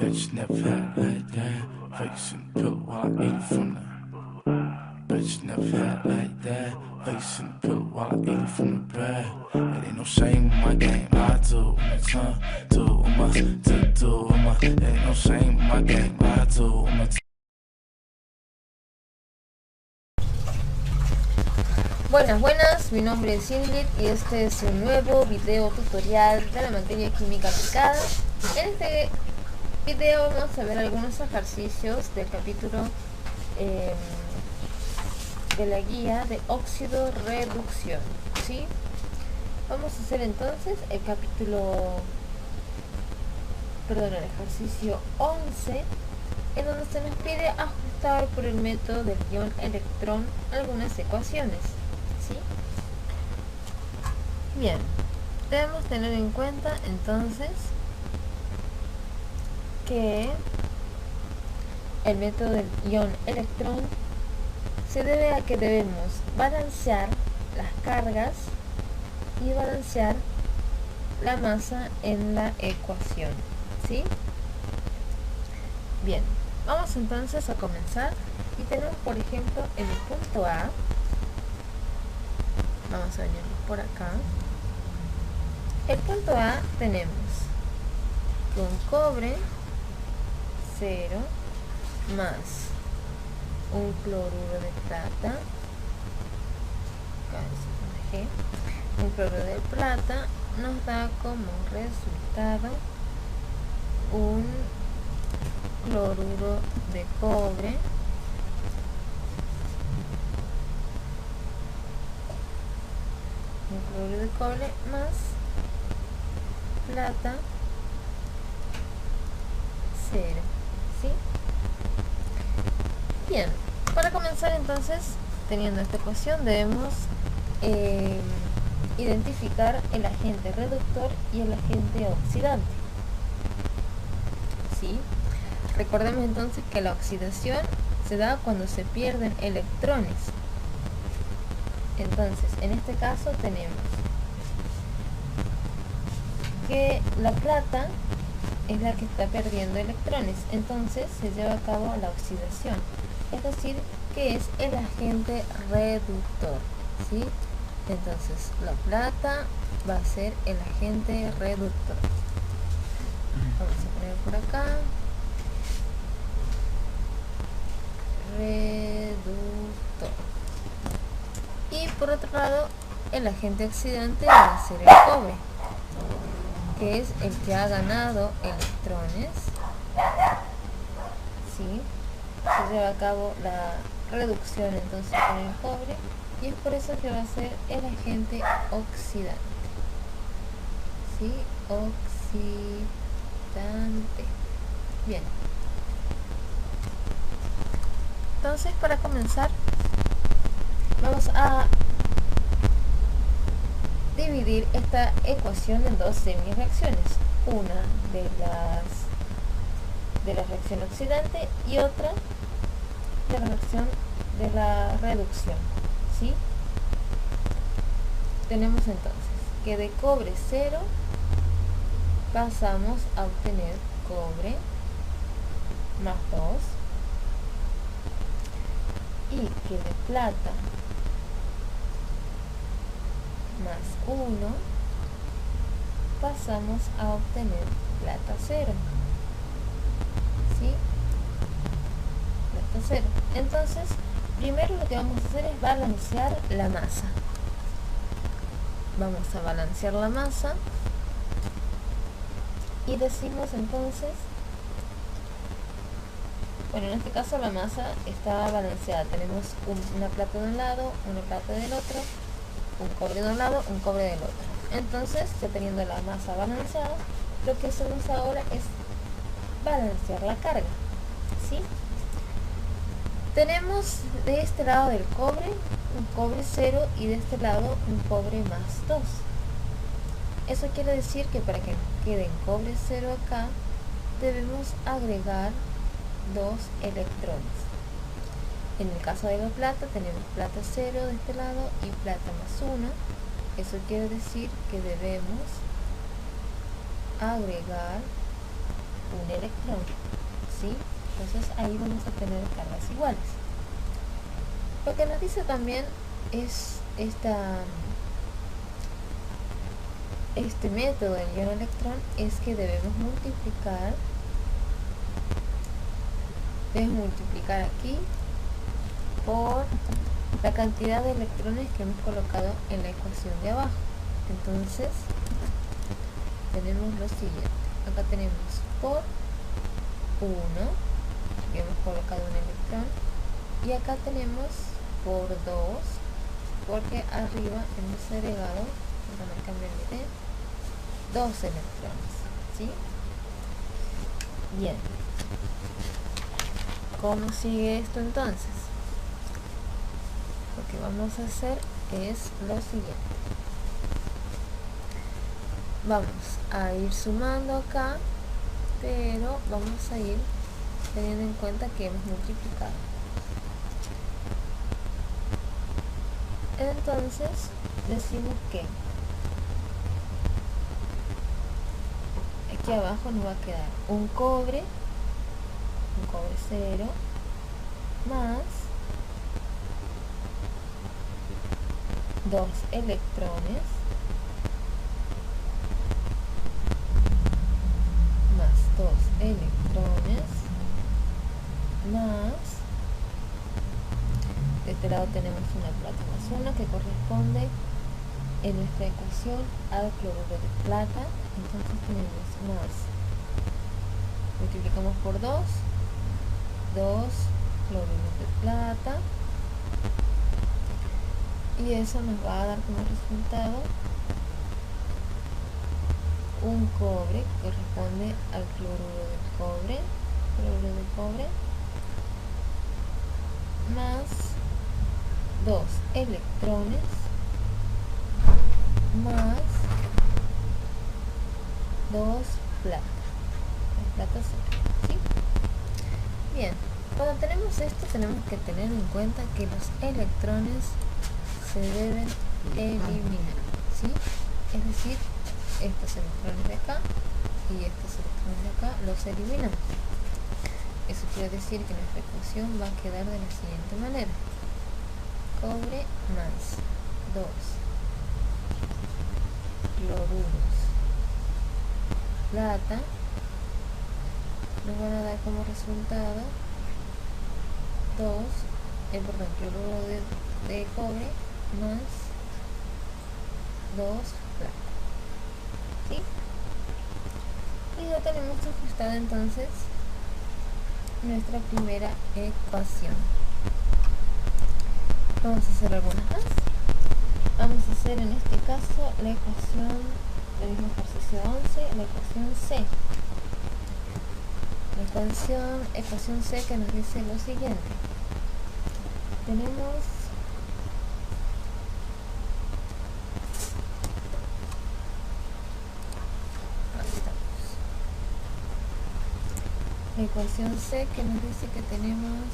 Bitch never had like that. Facing pill while eating from the. Bitch never had like that. Facing pill while eating from the bag. It ain't no shame in my game. I do my time, do my do my. It ain't no shame in my game. I do my. Buenas, buenas, mi nombre es Ingrid y este es un nuevo video tutorial de la materia química aplicada. En este video vamos a ver algunos ejercicios del capítulo de la guía de óxido reducción, ¿sí? Vamos a hacer entonces el ejercicio 11, en donde se nos pide ajustar por el método del ion electrón algunas ecuaciones, ¿sí? Bien, debemos tener en cuenta entonces que el método del ion electrón se debe a que debemos balancear las cargas y balancear la masa en la ecuación, ¿sí? Bien, vamos entonces a comenzar y tenemos, por ejemplo, en el punto A, vamos a venirnos por acá. El punto A tenemos que un cobre 0 más un cloruro de plata, acá es G, un cloruro de plata nos da como resultado un cloruro de cobre más plata 0, ¿sí? Bien, para comenzar entonces, teniendo esta ecuación, debemos identificar el agente reductor y el agente oxidante, ¿sí? Recordemos entonces que la oxidación se da cuando se pierden electrones. Entonces, en este caso tenemos que la plata es la que está perdiendo electrones, entonces se lleva a cabo la oxidación, es decir, que es el agente reductor, ¿sí? Entonces, la plata va a ser el agente reductor. Vamos a poner por acá reductor. Y por otro lado, el agente oxidante va a ser el cobre, que es el que ha ganado electrones, ¿sí? Se lleva a cabo la reducción entonces con el cobre y es por eso que va a ser el agente oxidante, ¿sí? Oxidante. Bien. Entonces, para comenzar, vamos a dividir esta ecuación en dos semireacciones, una de la reacción oxidante y otra de la reacción de la reducción, ¿sí? Tenemos entonces que de cobre 0 pasamos a obtener cobre más 2 y que de plata más 1 pasamos a obtener plata 0, ¿sí? Plata 0. Entonces, primero lo que vamos a hacer es balancear la masa. Vamos a balancear la masa y decimos entonces, bueno, en este caso la masa está balanceada. Tenemos una plata de un lado, una plata del otro, un cobre de un lado, un cobre del otro. Entonces, ya teniendo la masa balanceada, lo que hacemos ahora es balancear la carga, ¿sí? Tenemos de este lado del cobre un cobre 0 y de este lado un cobre más 2. Eso quiere decir que para que nos quede cobre 0 acá, debemos agregar 2 electrones. En el caso de la plata, tenemos plata 0 de este lado y plata más 1. Eso quiere decir que debemos agregar un electrón, ¿sí? Entonces ahí vamos a tener cargas iguales. Lo que nos dice también es este método del ion-electrón es que debemos multiplicar aquí por la cantidad de electrones que hemos colocado en la ecuación de abajo. Entonces tenemos lo siguiente, acá tenemos por 1 que hemos colocado un electrón, y acá tenemos por 2 porque arriba hemos agregado, vamos a cambiar 2 electrones, ¿sí? Bien, ¿cómo sigue esto entonces? Lo que vamos a hacer es lo siguiente, vamos a ir sumando acá, pero vamos a ir teniendo en cuenta que hemos multiplicado. Entonces decimos que aquí abajo nos va a quedar un cobre 0 más 2 electrones más, de este lado tenemos una plata más 1 que corresponde en nuestra ecuación al cloruro de plata. Entonces tenemos más, multiplicamos por 2 cloruro de plata, y eso nos va a dar como resultado un cobre que corresponde al cloruro de cobre, más 2 electrones más 2 plata, ¿sí? Bien, cuando tenemos esto tenemos que tener en cuenta que los electrones se deben eliminar, ¿sí? Es decir, estos electrones de acá y estos electrones de acá los eliminamos. Eso quiere decir que nuestra ecuación va a quedar de la siguiente manera: cobre más 2 cloruros plata nos van a dar como resultado cloruro de cobre más 2 plata, ¿sí? Y ya tenemos ajustada entonces nuestra primera ecuación. Vamos a hacer algunas más. Vamos a hacer en este caso la ecuación del mismo ejercicio 11, la ecuación C. La ecuación C que nos dice lo siguiente. Tenemos la ecuación C que nos dice que tenemos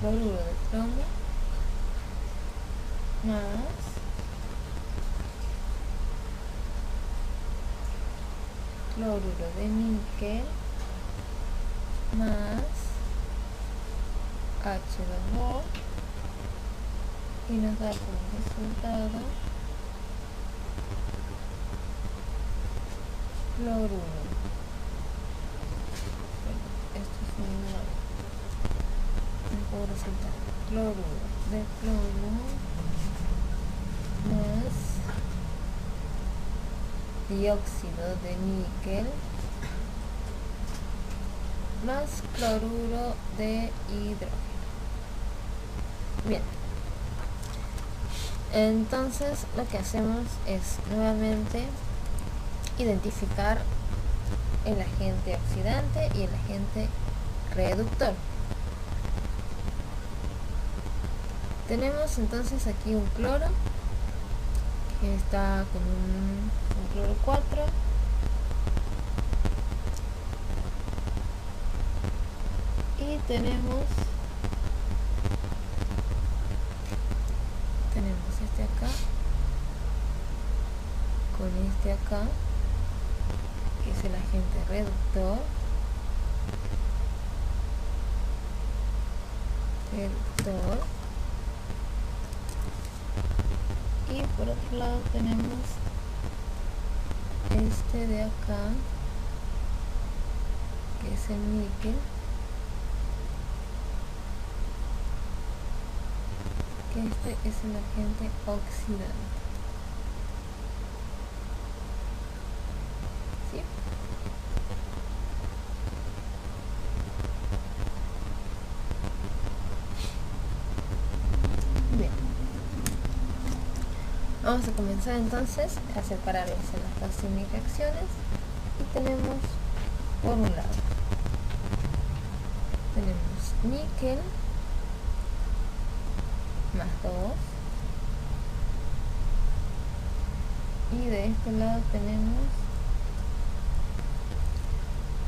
cloruro de plomo más cloruro de níquel más H2O, y nos da como resultado cloruro. Esto es un resultado: cloruro de plomo más dióxido de níquel más cloruro de hidrógeno. Bien, entonces lo que hacemos es nuevamente identificar el agente oxidante y el agente reductor. Tenemos entonces aquí un cloro que está con un cloro 4, y tenemos este acá con este acá, que es el agente reductor, y por otro lado tenemos este de acá, que es el níquel, que este es el agente oxidante. ¿Sí? Bien. Vamos a comenzar entonces a separar las semireacciones, y tenemos por un lado tenemos níquel más 2, y de este lado tenemos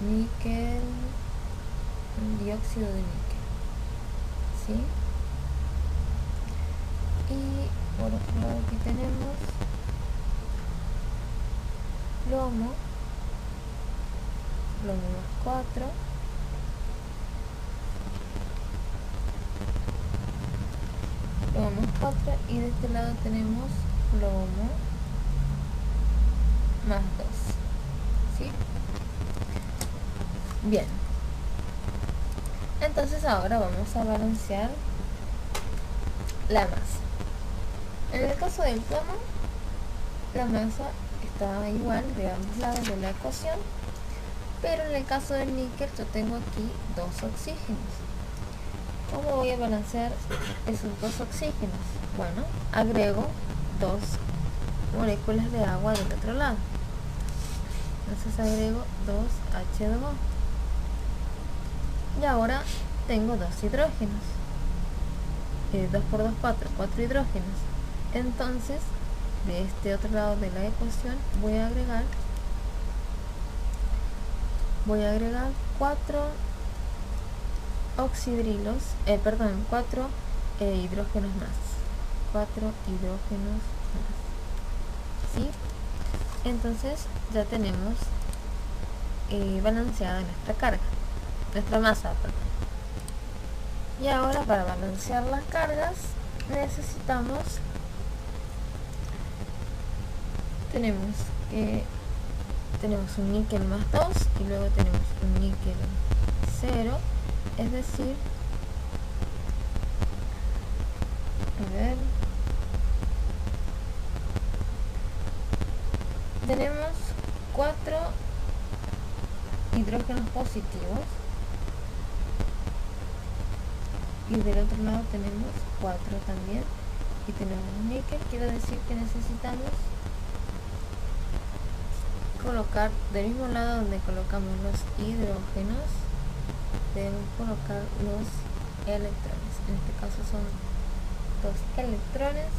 níquel, dióxido de níquel, ¿sí? Y por otro lado aquí tenemos plomo más 4, y de este lado tenemos plomo más 2, ¿sí? Bien, entonces ahora vamos a balancear la masa. En el caso del plomo, la masa está igual de ambos lados de la ecuación, pero en el caso del níquel yo tengo aquí 2 oxígenos. ¿Cómo voy a balancear esos 2 oxígenos? Bueno, agrego 2 moléculas de agua del otro lado. Entonces agrego 2H2O. Y ahora tengo 2 hidrógenos. 2 por 2, 4 hidrógenos. Entonces, de este otro lado de la ecuación voy a agregar 4 oxidrilos, 4 hidrógenos más. 4 hidrógenos más. ¿Sí? Entonces ya tenemos balanceada nuestra carga, nuestra masa, perdón. Y ahora para balancear las cargas necesitamos, tenemos un níquel más 2 y luego tenemos un níquel 0, es decir, tenemos 4 hidrógenos positivos y del otro lado tenemos 4 también, y tenemos níquel. Quiere decir que necesitamos colocar del mismo lado donde colocamos los hidrógenos, debemos colocar los electrones. En este caso son 2 electrones,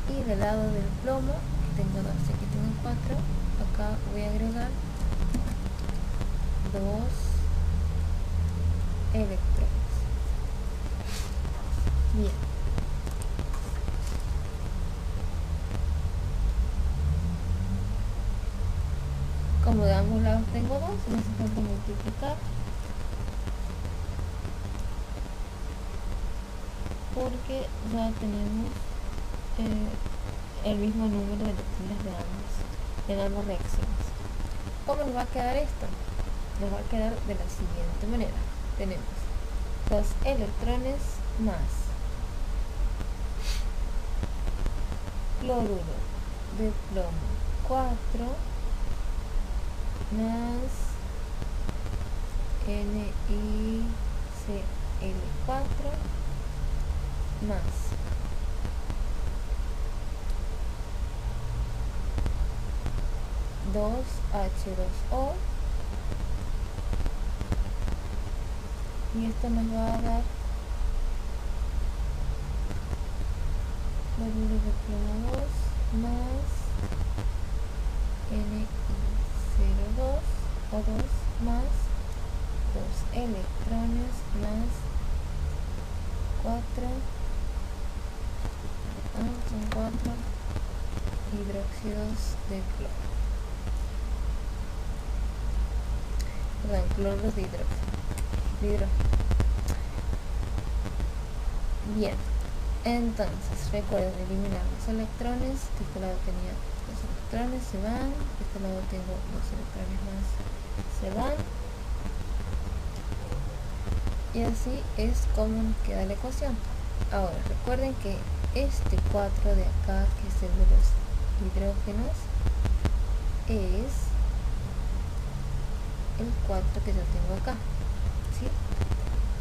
y del lado del plomo, que tengo 2, aquí tengo 4, acá voy a agregar 2 electrones. Bien. Como de ambos lados tengo 2, necesito multiplicar, porque ya tenemos el mismo número de electrones de ambas reacciones. ¿Cómo nos va a quedar esto? Nos va a quedar de la siguiente manera. Tenemos 2 electrones más cloruro de plomo 4 más NiCl4 más 2H2O, y esto nos va a dar cloruro de plomo 2 más NiCl2 o 2 más 2 electrones más 4, son 4 hidróxidos de cloro. Perdón, cloros de hidrógeno. Bien, entonces recuerden eliminar los electrones. De este lado tenía 2 electrones, se van. De este lado tengo 2 electrones más, se van. Y así es como nos queda la ecuación. Ahora recuerden que este 4 de acá, que es el de los hidrógenos, es el 4 que yo tengo acá, ¿sí?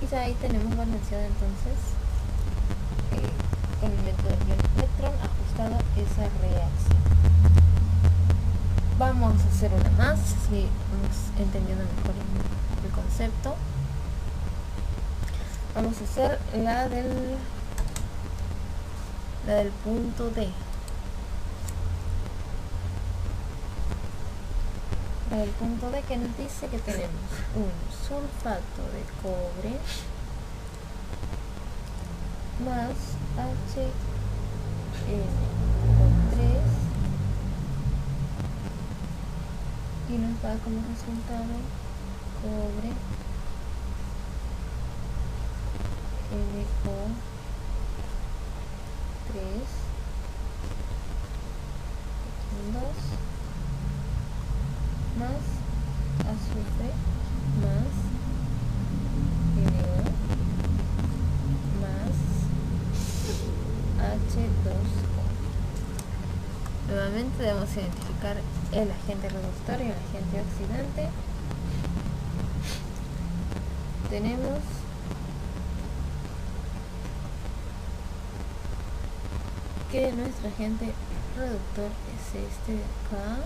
Y ya ahí tenemos balanceado entonces con el método del electrón ajustado esa reacción. Vamos a hacer una más, si vamos entendiendo mejor el concepto. Vamos a hacer la del punto D. El punto D, que nos dice que tenemos un sulfato de cobre más HNO3 y nos da como resultado cobre NO3 2 más azufre más NO más H2O. Nuevamente debemos identificar el agente reductor y el agente oxidante. Tenemos que nuestro agente reductor es este de acá.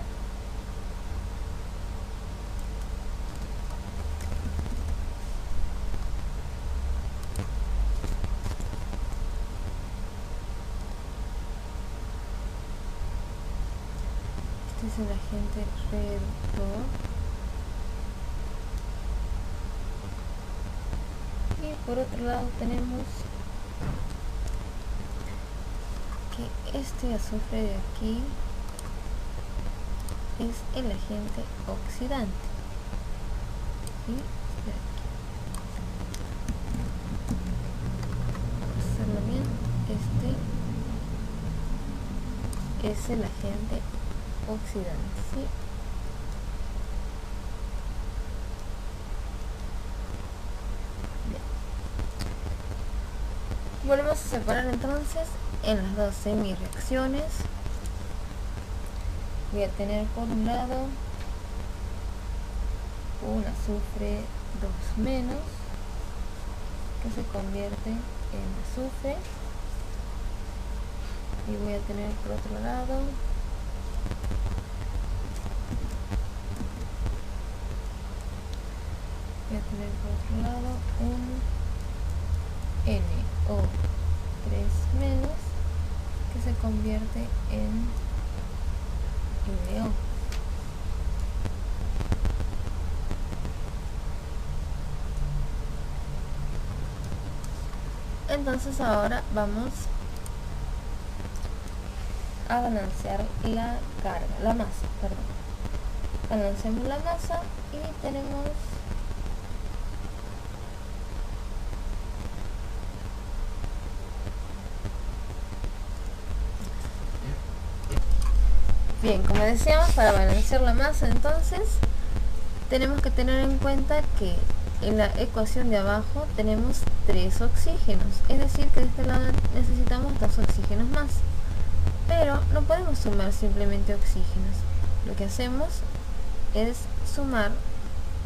Este es el agente reductor. Y por otro lado tenemos que este azufre de aquí es el agente oxidante. ¿Sí? De aquí. Vamos a hacerlo bien. Este es el agente oxidante, ¿sí? Bien. Volvemos a separar entonces en las dos semireacciones. Voy a tener por un lado un azufre 2 menos que se convierte en azufre, y voy a tener por otro lado un NO3 menos que se convierte en NO. Entonces ahora vamos a balancear la carga, la masa, perdón. Balanceamos la masa y tenemos bien, como decíamos, para balancear la masa entonces tenemos que tener en cuenta que en la ecuación de abajo tenemos 3 oxígenos, es decir que de este lado necesitamos 2 oxígenos más, pero no podemos sumar simplemente oxígenos. Lo que hacemos es sumar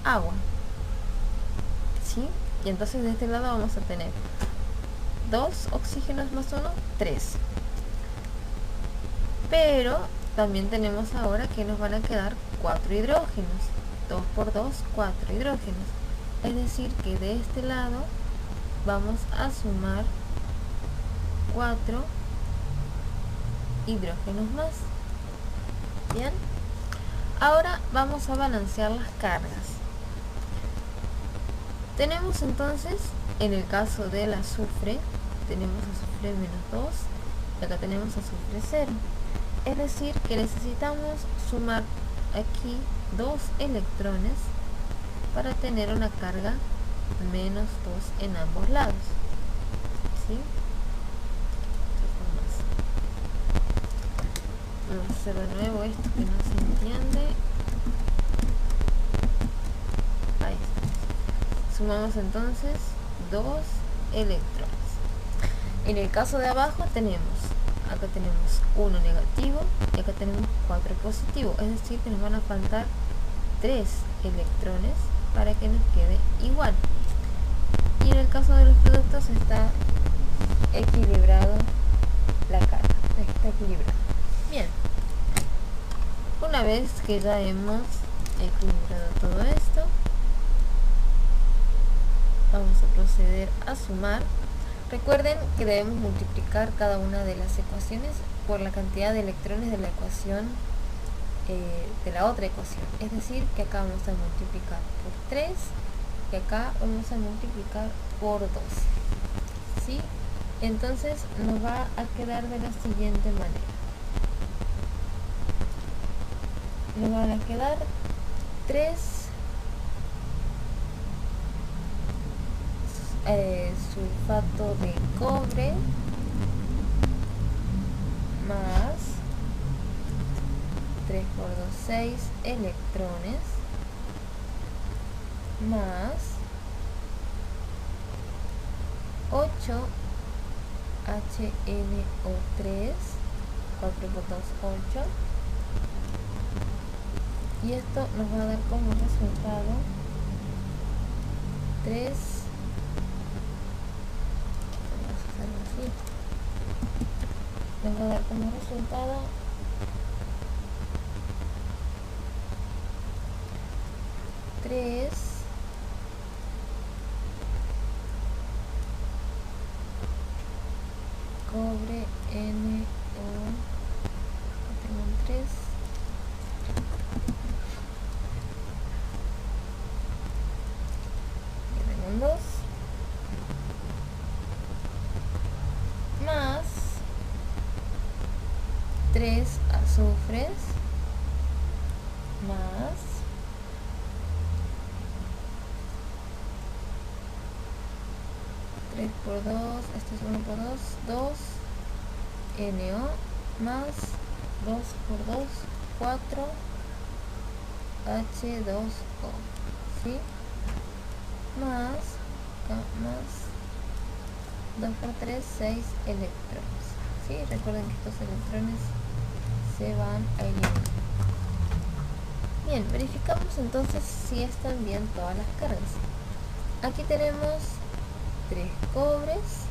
agua, ¿sí? Y entonces de este lado vamos a tener 2 oxígenos más 1, 3, pero también tenemos ahora que nos van a quedar 4 hidrógenos. 2 por 2, 4 hidrógenos. Es decir que de este lado vamos a sumar 4 hidrógenos más. Bien. Ahora vamos a balancear las cargas. Tenemos entonces, en el caso del azufre, tenemos azufre menos 2, y acá tenemos azufre 0. Es decir, que necesitamos sumar aquí 2 electrones para tener una carga menos 2 en ambos lados. ¿Sí? Vamos a hacer de nuevo esto que no se entiende. Ahí está. Sumamos entonces 2 electrones. En el caso de abajo acá tenemos 1 negativo y acá tenemos 4 positivo, es decir que nos van a faltar 3 electrones para que nos quede igual. Y en el caso de los productos está equilibrado la carga, está equilibrado. Bien, una vez que ya hemos equilibrado todo esto, vamos a proceder a sumar. Recuerden que debemos multiplicar cada una de las ecuaciones por la cantidad de electrones de la ecuación de la otra ecuación. Es decir, que acá vamos a multiplicar por 3 y acá vamos a multiplicar por 2. ¿Sí? Entonces nos va a quedar de la siguiente manera. Nos van a quedar 3 sulfato de cobre más 3 por 2, 6 electrones más 8 HNO3, 4 por 2, 8, y esto nos va a dar como resultado 3, nos va a dar como resultado 3 cobre NO, tengo un 3 y tengo un 2 más 3 azufres más 3 por 2, esto es 1 por 2, 2 NO más 2 por 2, 4 H2O, ¿sí? Más, acá, más 2 por 3, 6 electrones, ¿sí? Recuerden que estos electrones se van a eliminar. Bien, verificamos entonces si están bien todas las cargas. Aquí tenemos 3 cobres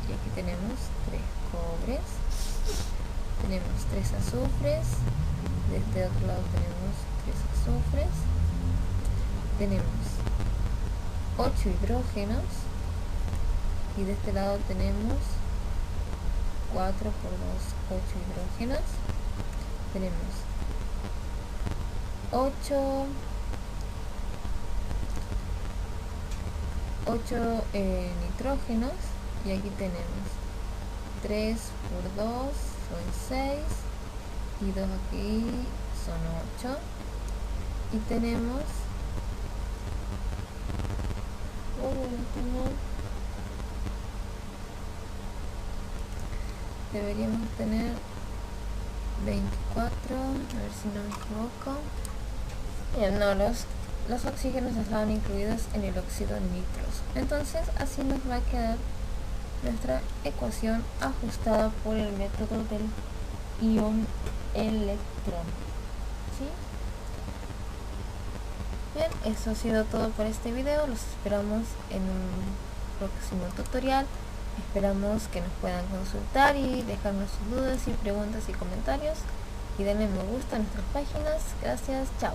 y aquí tenemos 3 cobres, tenemos 3 azufres, de este otro lado tenemos 3 azufres, tenemos 8 hidrógenos y de este lado tenemos 4 por 2, 8 hidrógenos, tenemos 8 nitrógenos y aquí tenemos 3 por 2 son 6 y 2 aquí son 8 y tenemos deberíamos tener 24, a ver si no me equivoco. Bien, no, los oxígenos estaban incluidos en el óxido nitroso. Entonces así nos va a quedar nuestra ecuación ajustada por el método del ion electrón. ¿Sí? Bien, eso ha sido todo por este video. Los esperamos en un próximo tutorial. Esperamos que nos puedan consultar y dejarnos sus dudas y preguntas y comentarios. Y denle me gusta a nuestras páginas. Gracias, chao.